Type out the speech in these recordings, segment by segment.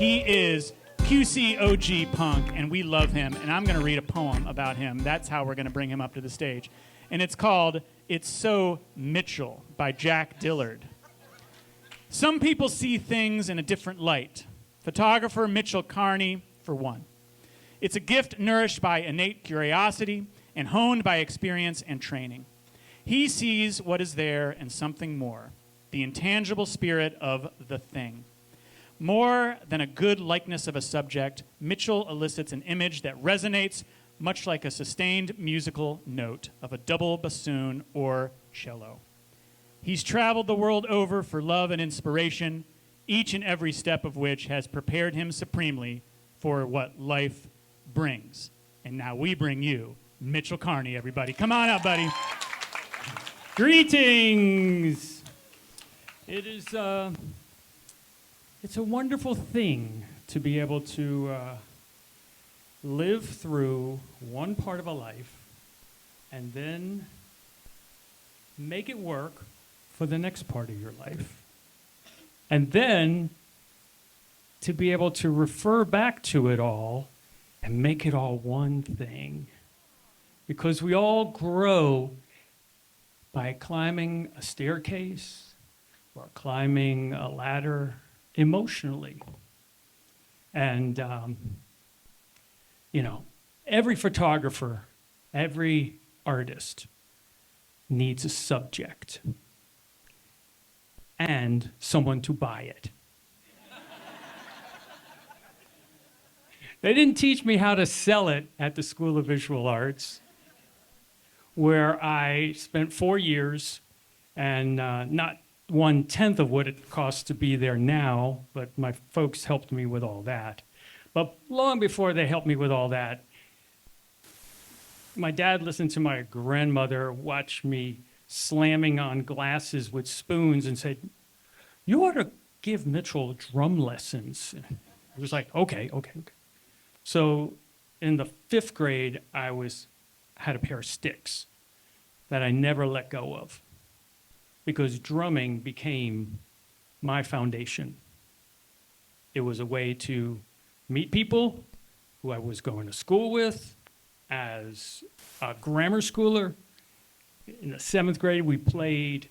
He is QCOG Punk, and we love him, and I'm going to read a poem about him. That's how we're going to bring him up to the stage. And it's called It's So Mitchell by Jack Dillard. Some people see things in a different light. Photographer Mitchell Kearney, for one. It's a gift nourished by innate curiosity and honed by experience and training. He sees what is there and something more, the intangible spirit of the thing. More than a good likeness of a subject, Mitchell elicits an image that resonates much like a sustained musical note of a double bassoon or cello. He's traveled the world over for love and inspiration, each and every step of which has prepared him supremely for what life brings. And now we bring you Mitchell Kearney, everybody. Come on up, buddy. Greetings. It is it's a wonderful thing to be able to live through one part of a life and then make it work for the next part of your life. And then to be able to refer back to it all and make it all one thing. Because we all grow by climbing a staircase or climbing a ladder emotionally. And, every photographer, every artist needs a subject and someone to buy it. They didn't teach me how to sell it at the School of Visual Arts, where I spent 4 years and not 1/10 of what it costs to be there now, but my folks helped me with all that. But long before they helped me with all that, my dad listened to my grandmother watch me slamming on glasses with spoons and said, "You ought to give Mitchell drum lessons." I was like, okay. So in the 5th grade, I had a pair of sticks that I never let go of because drumming became my foundation. It was a way to meet people who I was going to school with as a grammar schooler. In the 7th grade, we played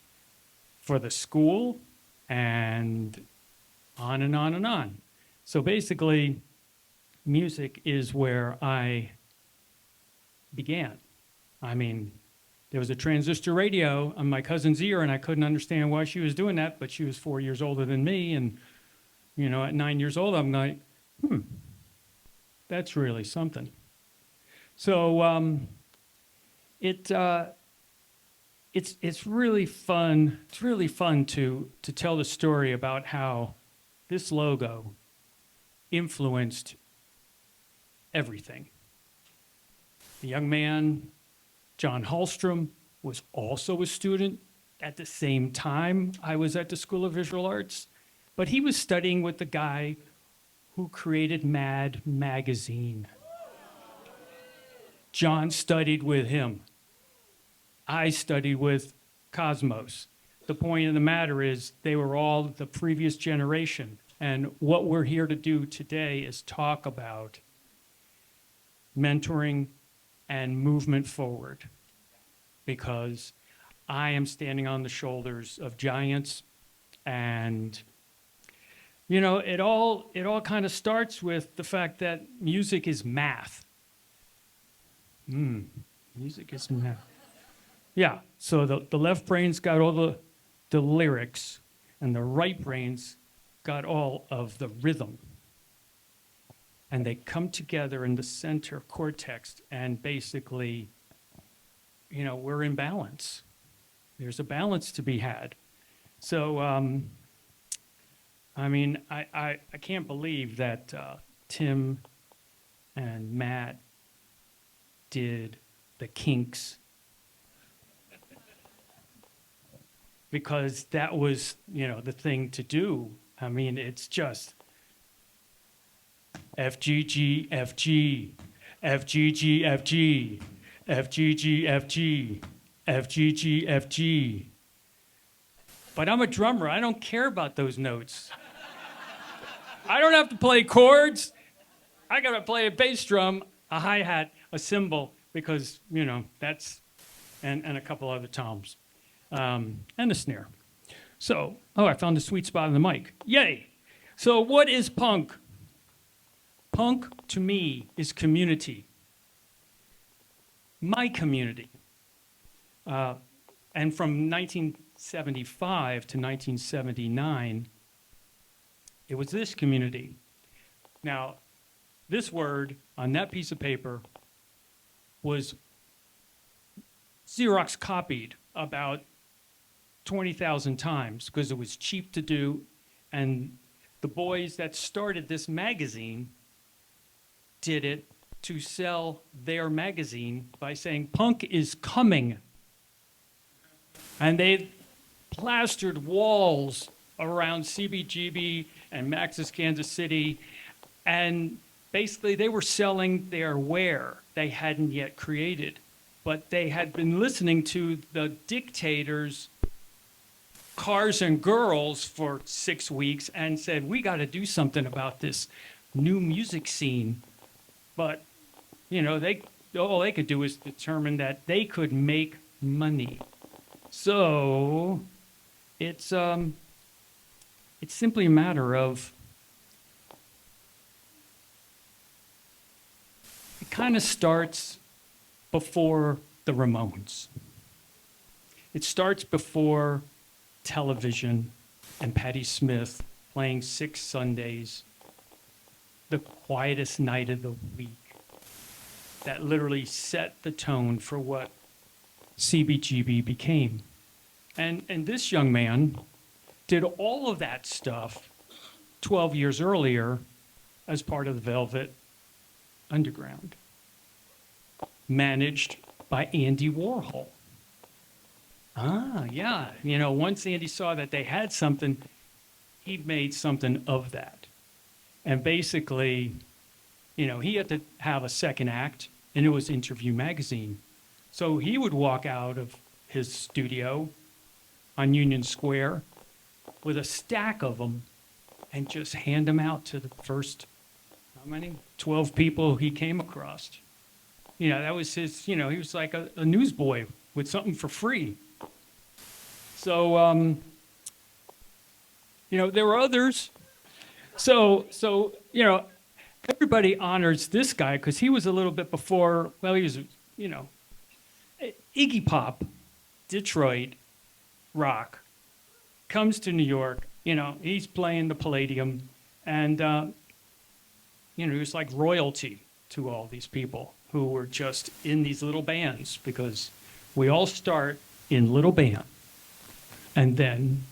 for the school and on and on and on. So basically, music is where I began. I mean, there was a transistor radio on my cousin's ear, and I couldn't understand why she was doing that, but she was 4 years older than me, and, at 9 years old, I'm like, that's really something. So it's really fun. It's really fun to tell the story about how this logo influenced everything. The young man, John Hallstrom, was also a student at the same time I was at the School of Visual Arts, but he was studying with the guy who created Mad magazine. John studied with him. I studied with Cosmos. The point of the matter is they were all the previous generation. And what we're here to do today is talk about mentoring and movement forward, because I am standing on the shoulders of giants, and it all kind of starts with the fact that music is math. Music is math. Yeah, so the left brain's got all the lyrics, and the right brain's got all of the rhythm. And they come together in the center cortex, and basically, we're in balance. There's a balance to be had. So, I can't believe that Tim and Matt did the Kinks, because that was, the thing to do. I mean, it's just F, G, G, F, G, F, G, G, F, G, F, G, G, F, G, F, G, G, F, G. But I'm a drummer. I don't care about those notes. I don't have to play chords. I got to play a bass drum, a hi-hat, a cymbal, because, that's, and a couple other toms, and a snare. So, I found the sweet spot on the mic. Yay! So what is punk? Punk, to me, is community. My community. And from 1975 to 1979, it was this community. Now, this word on that piece of paper was Xerox copied about 20,000 times because it was cheap to do, and the boys that started this magazine did it to sell their magazine by saying, punk is coming. And they plastered walls around CBGB and Max's Kansas City, and basically they were selling their ware they hadn't yet created, but they had been listening to the Dictators' Cars and Girls for 6 weeks and said, we got to do something about this new music scene. But, all they could do is determine that they could make money. So it's simply a matter of, it kind of starts before the Ramones. It starts before television and Patti Smith playing 6 Sundays, the quietest night of the week, that literally set the tone for what CBGB became. And this young man did all of that stuff 12 years earlier as part of the Velvet Underground, managed by Andy Warhol. Yeah. Once Andy saw that they had something, he made something of that. And basically, he had to have a second act, and it was Interview Magazine. So he would walk out of his studio on Union Square with a stack of them and just hand them out to the first, 12 people he came across. That was his, he was like a newsboy with something for free. So, there were others. So, everybody honors this guy because he was a little bit before, he was, Iggy Pop, Detroit, rock, comes to New York, he's playing the Palladium, and, he was like royalty to all these people who were just in these little bands, because we all start in little band. And then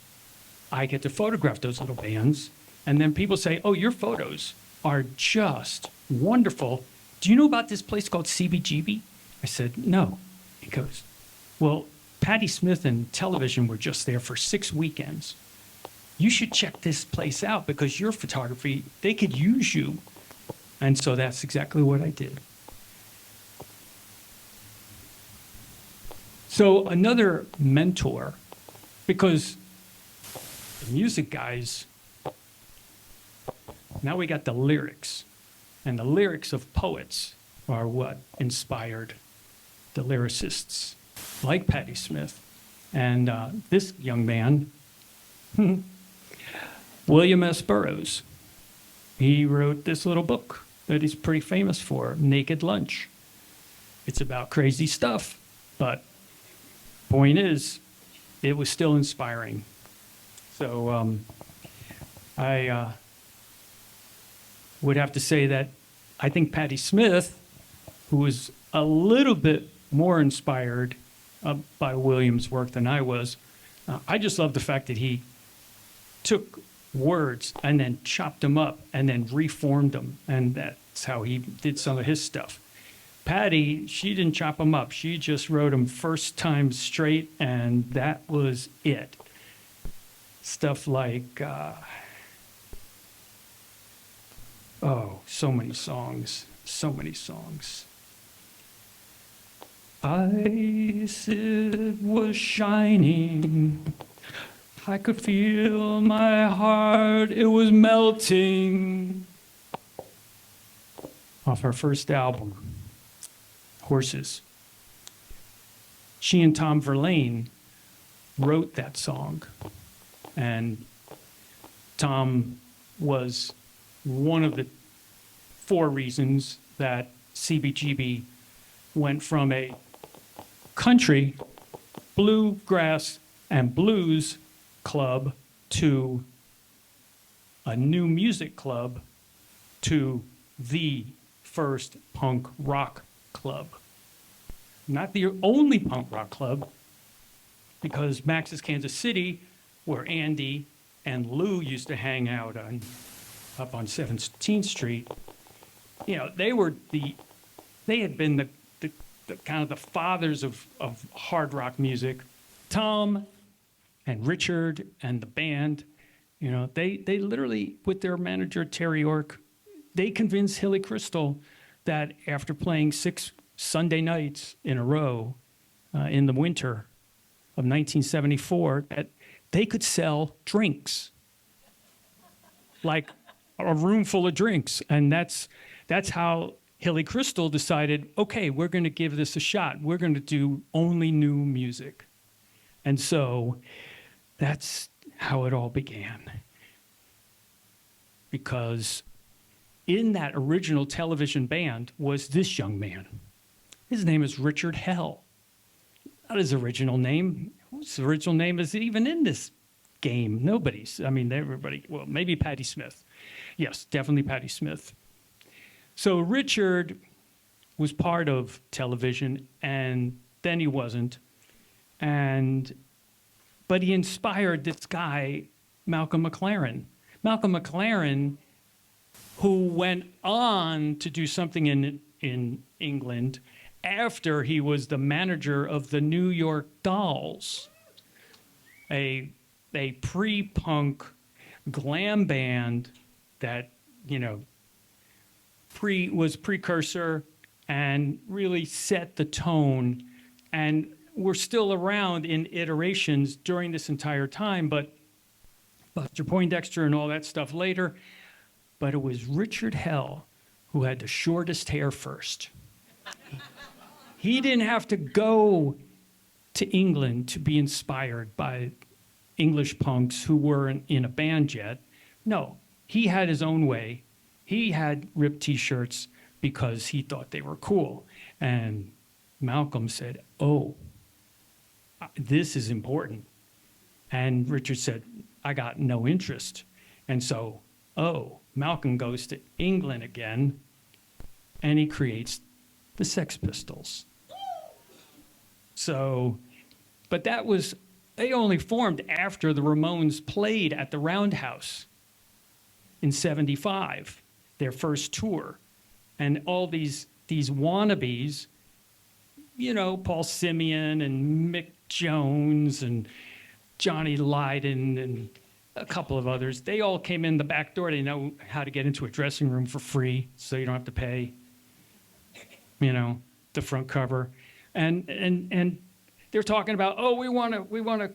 I get to photograph those little bands, and then people say, oh, your photos are just wonderful. Do you know about this place called CBGB? I said, no. He goes, well, Patti Smith and television were just there for 6 weekends. You should check this place out because your photography, they could use you. And so that's exactly what I did. So another mentor, because the music guys, now we got the lyrics. And the lyrics of poets are what inspired the lyricists like Patti Smith. And this young man, William S. Burroughs, he wrote this little book that he's pretty famous for, Naked Lunch. It's about crazy stuff, but point is, it was still inspiring. So I would have to say that I think Patti Smith, who was a little bit more inspired by William's work than I was, I just love the fact that he took words and then chopped them up and then reformed them, and that's how he did some of his stuff. Patti, she didn't chop them up. She just wrote them first time straight, and that was it. Stuff like, so many songs. Ice, it was shining I could feel my heart, it was melting. Off her first album, Horses. She and Tom Verlaine wrote that song. And Tom was one of the 4 reasons that CBGB went from a country, bluegrass, and blues club to a new music club to the first punk rock club. Not the only punk rock club, because Max's Kansas City, where Andy and Lou used to hang out up on 17th Street, you know, they had been the kind of the fathers of hard rock music. Tom and Richard and the band, you know, they literally, with their manager Terry Ork, they convinced Hilly Crystal that after playing 6 Sunday nights in a row in the winter of 1974, that they could sell drinks, like a room full of drinks. And that's how Hilly Crystal decided, okay, we're going to give this a shot. We're going to do only new music. And so that's how it all began. Because in that original television band was this young man. His name is Richard Hell. Not his original name. Whose original name is even in this game? Nobody's. I mean, everybody, well, maybe Patti Smith. Yes, definitely Patti Smith. So Richard was part of television, and then he wasn't. But he inspired this guy, Malcolm McLaren. Malcolm McLaren, who went on to do something in England after he was the manager of the New York Dolls, a pre-punk glam band that, you know, was precursor and really set the tone, and were still around in iterations during this entire time, but Buster Poindexter and all that stuff later. But it was Richard Hell who had the shortest hair first. He didn't have to go to England to be inspired by English punks who weren't in a band yet. No, he had his own way. He had ripped T-shirts because he thought they were cool. And Malcolm said, oh, this is important. And Richard said, I got no interest. And so, Malcolm goes to England again, and he creates the Sex Pistols. So, but they only formed after the Ramones played at the Roundhouse in '75, their first tour. And all these wannabes, you know, Paul Simeon and Mick Jones and Johnny Lydon and a couple of others, they all came in the back door. They know how to get into a dressing room for free, so you don't have to pay, you know, the front cover. And they're talking about, oh, we want to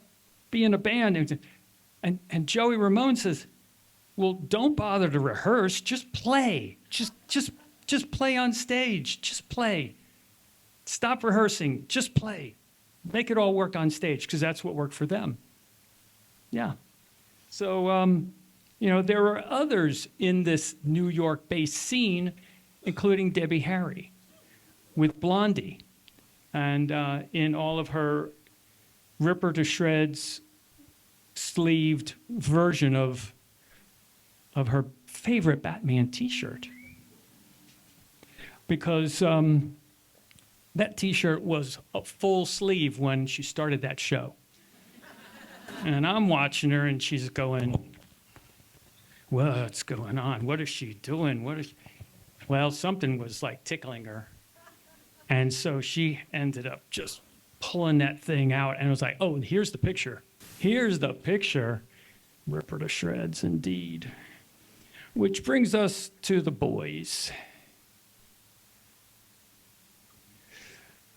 be in a band. And Joey Ramone says, well, don't bother to rehearse, just play. Just play on stage. Just play. Stop rehearsing. Just play. Make it all work on stage, because that's what worked for them. Yeah. So, you know, there were others in this New York-based scene, including Debbie Harry with Blondie, and in all of her Ripper to Shreds sleeved version of her favorite Batman T-shirt. Because that T-shirt was a full sleeve when she started that show. And I'm watching her, and she's going, what's going on? What is she doing? Well, something was like tickling her. And so she ended up just pulling that thing out, and it was like, oh, here's the picture. Here's the picture. Ripper to shreds, indeed. Which brings us to the boys.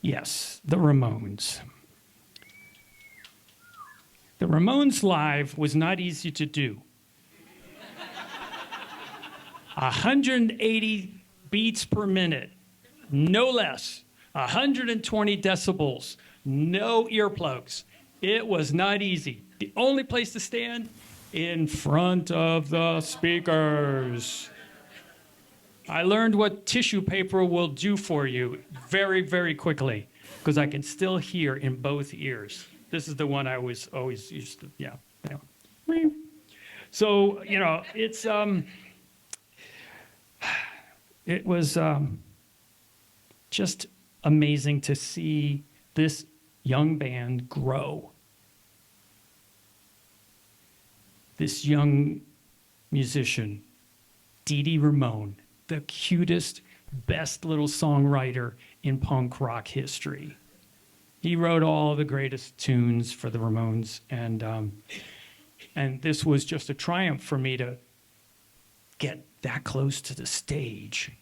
Yes, the Ramones. The The Ramones live was not easy to do. 180 beats per minute, no less. 120 decibels, no earplugs. It was not easy. The only place to stand, in front of the speakers. I learned what tissue paper will do for you very, very quickly, because I can still hear in both ears. This is the one I was always used to, yeah. So, you know, it was just amazing to see this young band grow. This young musician, Dee Dee Ramone, the cutest, best little songwriter in punk rock history. He wrote all the greatest tunes for the Ramones, and this was just a triumph for me to get that close to the stage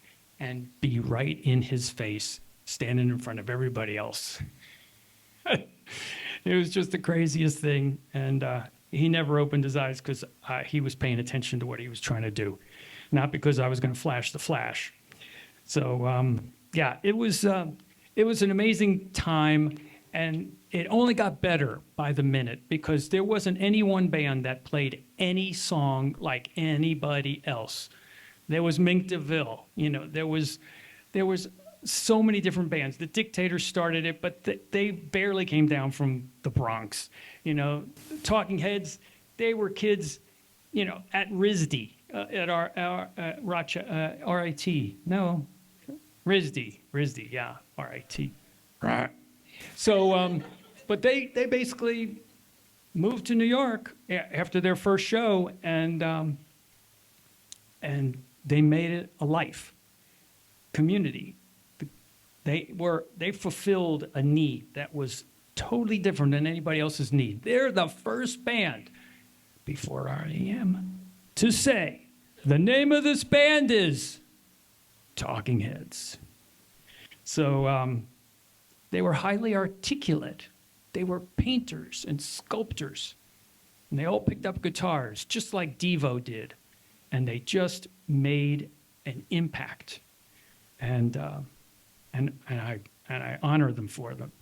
and be right in his face, standing in front of everybody else. It was just the craziest thing, and he never opened his eyes because he was paying attention to what he was trying to do, not because I was going to flash the flash. So yeah, it was an amazing time, and it only got better by the minute because there wasn't any one band that played any song like anybody else. There was Mink DeVille, you know, there was so many different bands. The Dictators started it, but they barely came down from the Bronx. You know, Talking Heads, they were kids, you know, at RISD, at our RIT. No, RISD, yeah, RIT. So, but they basically moved to New York after their first show, and they made it a life, community. They fulfilled a need that was totally different than anybody else's need. They're the first band before REM to say the name of this band is Talking Heads. So they were highly articulate. They were painters and sculptors, and they all picked up guitars just like Devo did, and they just made an impact. And I honor them for them.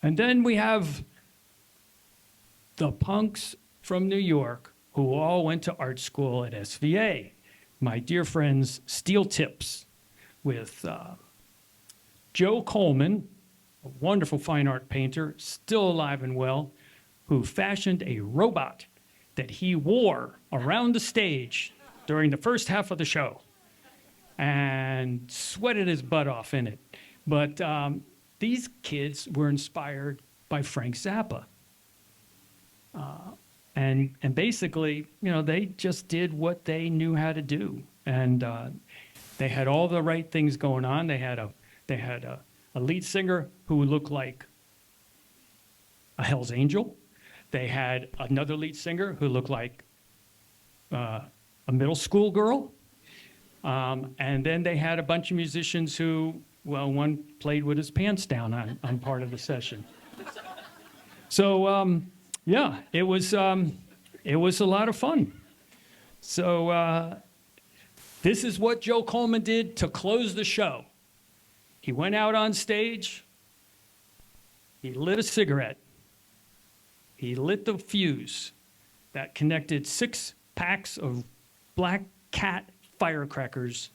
And then we have the punks from New York who all went to art school at SVA. My dear friends, Steel Tips, with Joe Coleman, a wonderful fine art painter, still alive and well, who fashioned a robot that he wore around the stage during the first half of the show and sweated his butt off in it. But these kids were inspired by Frank Zappa. And basically, you know, they just did what they knew how to do. And they had all the right things going on. They had a lead singer who looked like a Hell's Angel. They had another lead singer who looked like a middle school girl. And then they had a bunch of musicians who, well, one played with his pants down on part of the session. So, yeah, it was a lot of fun. So this is what Joe Coleman did to close the show. He went out on stage, he lit a cigarette, he lit the fuse that connected 6 packs of Black Cat firecrackers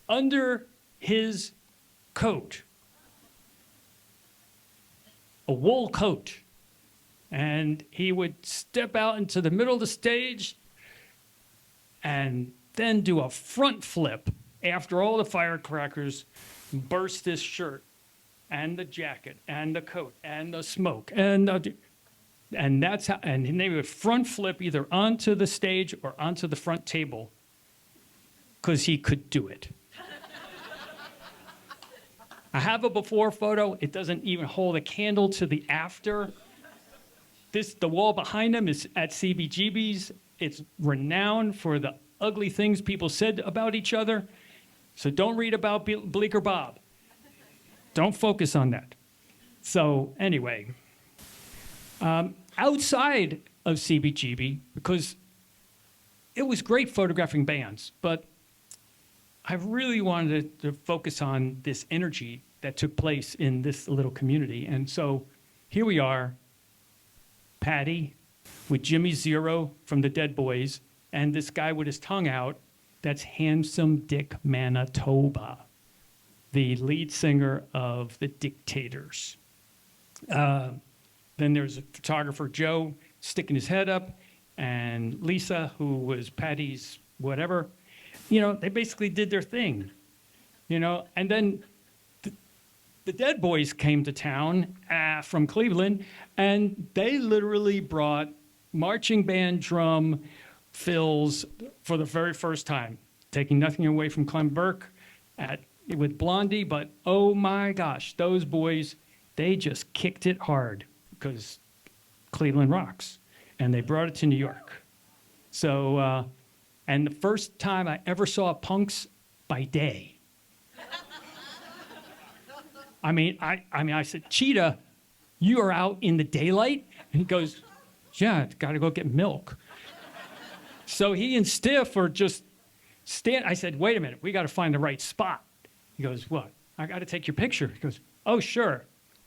under his coat, a wool coat. And he would step out into the middle of the stage and then do a front flip after all the firecrackers burst his shirt and the jacket and the coat and the smoke and that's how, and they would front flip either onto the stage or onto the front table because he could do it. I have a before photo. It doesn't even hold a candle to the after. The wall behind him is at CBGB's. It's renowned for the ugly things people said about each other. So don't read about Bleecker Bob. Don't focus on that. So anyway, Outside of CBGB, because it was great photographing bands, but I really wanted to focus on this energy that took place in this little community. And so here we are, Patty with Jimmy Zero from the Dead Boys, and this guy with his tongue out, that's Handsome Dick Manitoba, the lead singer of the Dictators. Then there's a photographer, Joe, sticking his head up, and Lisa, who was Patty's whatever. You know, they basically did their thing, you know. And then the Dead Boys came to town from Cleveland, and they literally brought marching band drum fills for the very first time, taking nothing away from Clem Burke with Blondie, but oh my gosh, those boys, they just kicked it hard because Cleveland rocks, and they brought it to New York. So, and the first time I ever saw Punks by day. I mean, I said, Cheetah, you are out in the daylight? And he goes, yeah, got to go get milk. So he and Stiff are just I said, wait a minute, we got to find the right spot. He goes, what? I got to take your picture. He goes, oh, sure.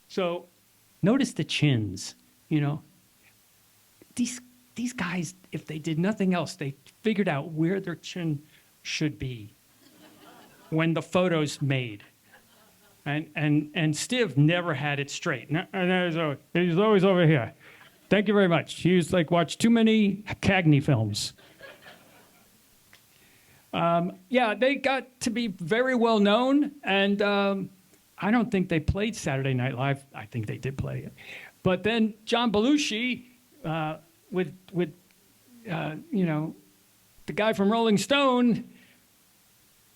So notice the chins, you know. These guys, if they did nothing else, they figured out where their chin should be when the photo's made. And Stiv never had it straight. No, he's always over here. Thank you very much. He's like watched too many Cagney films. Yeah, they got to be very well known, and I don't think they played Saturday Night Live. I think they did play it. But then John Belushi, with you know, the guy from Rolling Stone,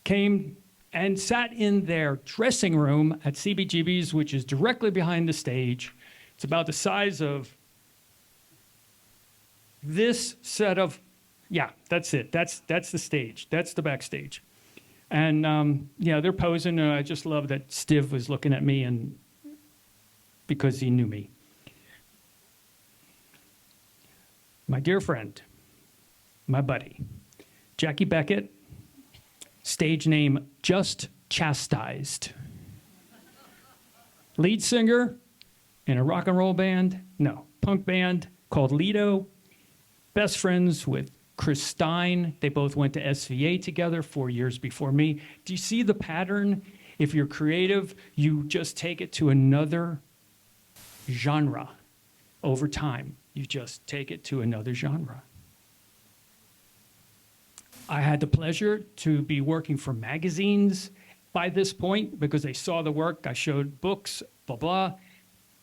came and sat in their dressing room at CBGB's, which is directly behind the stage. It's about the size of this set of, yeah, that's it. That's the stage. That's the backstage. And, yeah, they're posing, and I just love that Stiv was looking at me, and because he knew me. My dear friend, my buddy, Jackie Beckett, stage name Just Chastised. Lead singer in a rock and roll band, no, punk band called Lido. Best friends with Chris Stein. They both went to SVA together 4 years before me. Do you see the pattern? If you're creative, you just take it to another genre over time. You just take it to another genre. I had the pleasure to be working for magazines by this point because they saw the work. I showed books, blah, blah.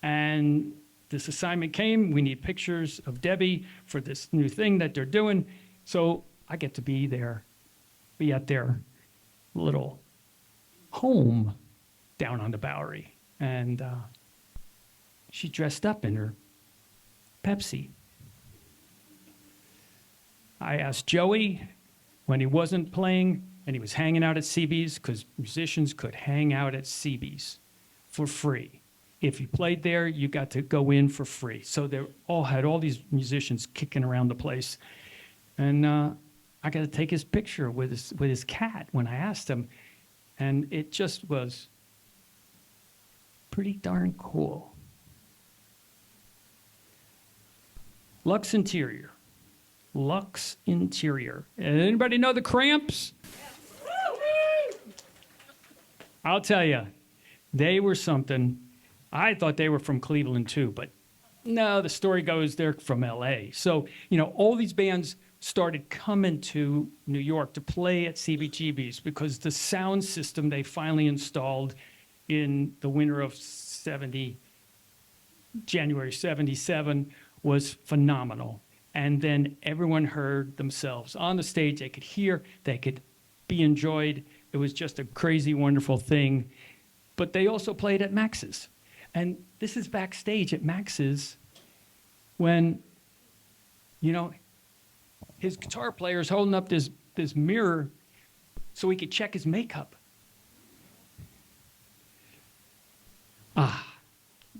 And this assignment came. We need pictures of Debbie for this new thing that they're doing. So I get to be there, be at their little home down on the Bowery. And she dressed up in her Pepsi. I asked Joey when he wasn't playing and he was hanging out at CB's, because musicians could hang out at CB's for free. If you played there, you got to go in for free. So they all had all these musicians kicking around the place. And I got to take his picture with his cat when I asked him. And it just was pretty darn cool. Lux Interior. Lux Interior. Anybody know the Cramps? I'll tell you, they were something. I thought they were from Cleveland too, but no, the story goes they're from LA. So, you know, all these bands started coming to New York to play at CBGB's because the sound system they finally installed in the winter of January 77 was phenomenal. And then everyone heard themselves on the stage. They could hear, they could be enjoyed. It was just a crazy, wonderful thing. But they also played at Max's. And this is backstage at Max's when, you know, his guitar player is holding up this mirror so he could check his makeup. Ah,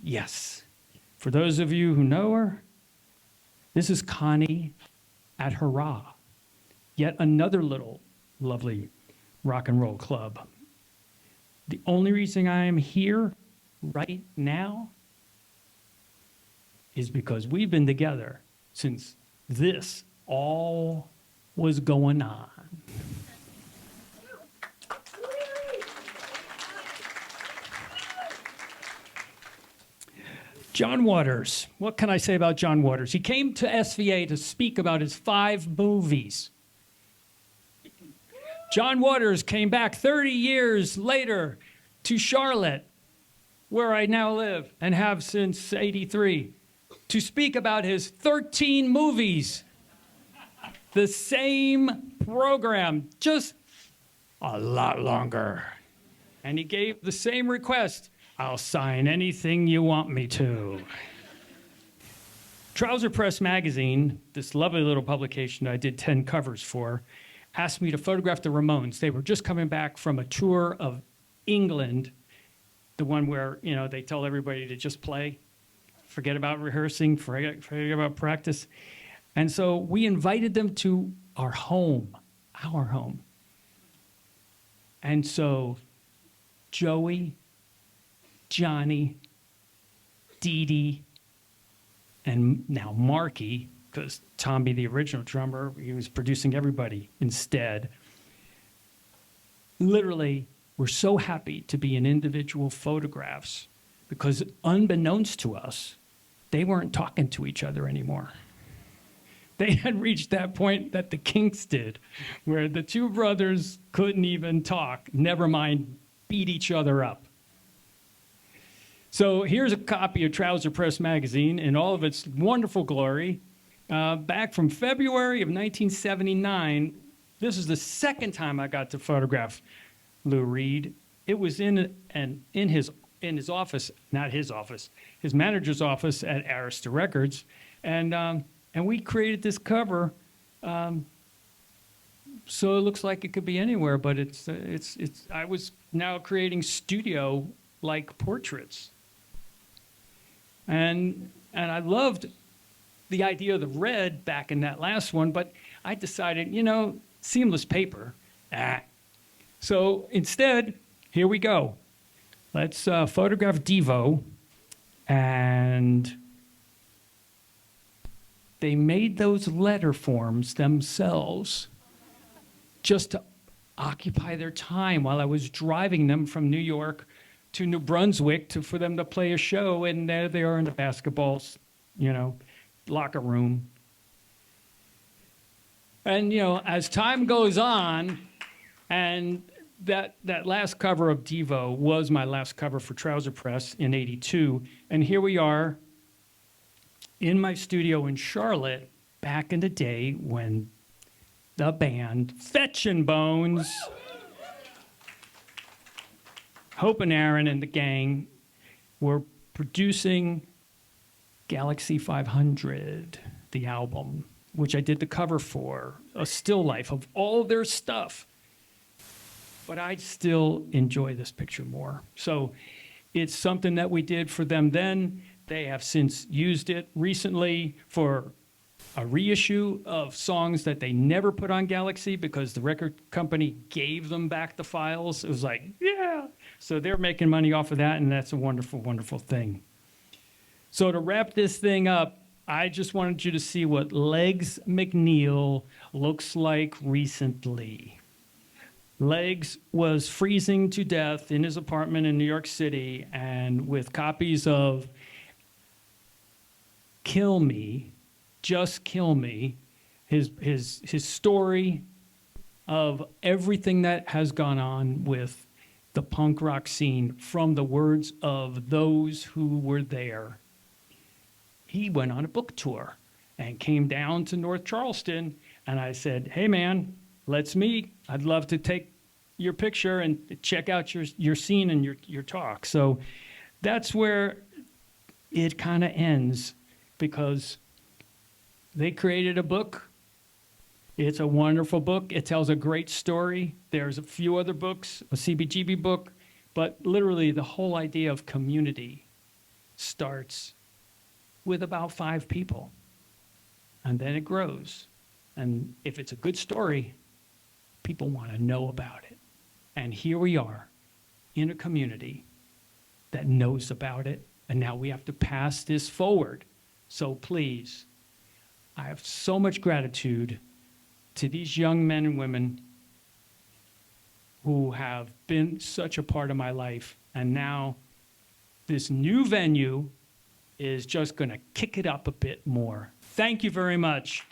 yes. For those of you who know her, this is Connie at Hurrah, yet another little lovely rock and roll club. The only reason I am here right now is because we've been together since this all was going on. John Waters. What can I say about John Waters? He came to SVA to speak about his 5 movies. John Waters came back 30 years later to Charlotte, where I now live and have since '83, to speak about his 13 movies. The same program, just a lot longer. And he gave the same request. I'll sign anything you want me to. Trouser Press magazine, this lovely little publication I did 10 covers for, asked me to photograph the Ramones. They were just coming back from a tour of England, the one where, you know, they tell everybody to just play, forget about rehearsing, forget about practice. And so we invited them to our home. And so Joey, Johnny, Dee Dee, and now Marky, because Tommy, the original drummer, he was producing everybody instead. Literally, we're so happy to be in individual photographs because unbeknownst to us, they weren't talking to each other anymore. They had reached that point that the Kinks did, where the two brothers couldn't even talk, never mind beat each other up. So here's a copy of Trouser Press magazine in all of its wonderful glory. Back from February of 1979, this is the second time I got to photograph Lou Reed. It was in his office, not his office, his manager's office at Arista Records, and we created this cover. So it looks like it could be anywhere, but it's. I was now creating studio-like portraits, and I loved the idea of the red back in that last one, but I decided, you know, seamless paper. So instead, here we go. Let's photograph Devo, and they made those letter forms themselves just to occupy their time while I was driving them from New York to New Brunswick for them to play a show, and there they are in the basketball, you know, locker room. And, you know, as time goes on, and that last cover of Devo was my last cover for Trouser Press in '82, and here we are in my studio in Charlotte back in the day when the band Fetchin' Bones, Hope and Aaron and the gang were producing Galaxy 500, the album, which I did the cover for, a still life of all their stuff. But I still enjoy this picture more. So it's something that we did for them then. They have since used it recently for a reissue of songs that they never put on Galaxy because the record company gave them back the files. It was like, yeah. So they're making money off of that, and that's a wonderful, wonderful thing. So to wrap this thing up, I just wanted you to see what Legs McNeil looks like recently. Legs was freezing to death in his apartment in New York City, and with copies of Kill Me, Just Kill Me, his story of everything that has gone on with the punk rock scene from the words of those who were there. He went on a book tour and came down to North Charleston, and I said, hey man, let's meet. I'd love to take your picture and check out your scene and your talk. So that's where it kind of ends, because they created a book. It's a wonderful book. It tells a great story. There's a few other books, a CBGB book, but literally the whole idea of community starts with about 5 people. And then it grows. And if it's a good story, people want to know about it. And here we are in a community that knows about it. And now we have to pass this forward. So please, I have so much gratitude to these young men and women who have been such a part of my life. And now this new venue is just going to kick it up a bit more. Thank you very much.